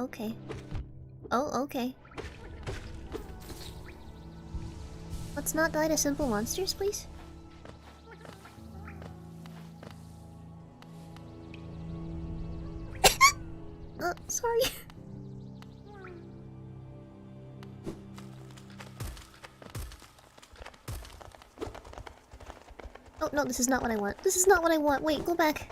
Okay. Oh, okay. Let's not die to simple monsters, please. Sorry. Oh, no, this is not what I want. This is not what I want. Wait, go back.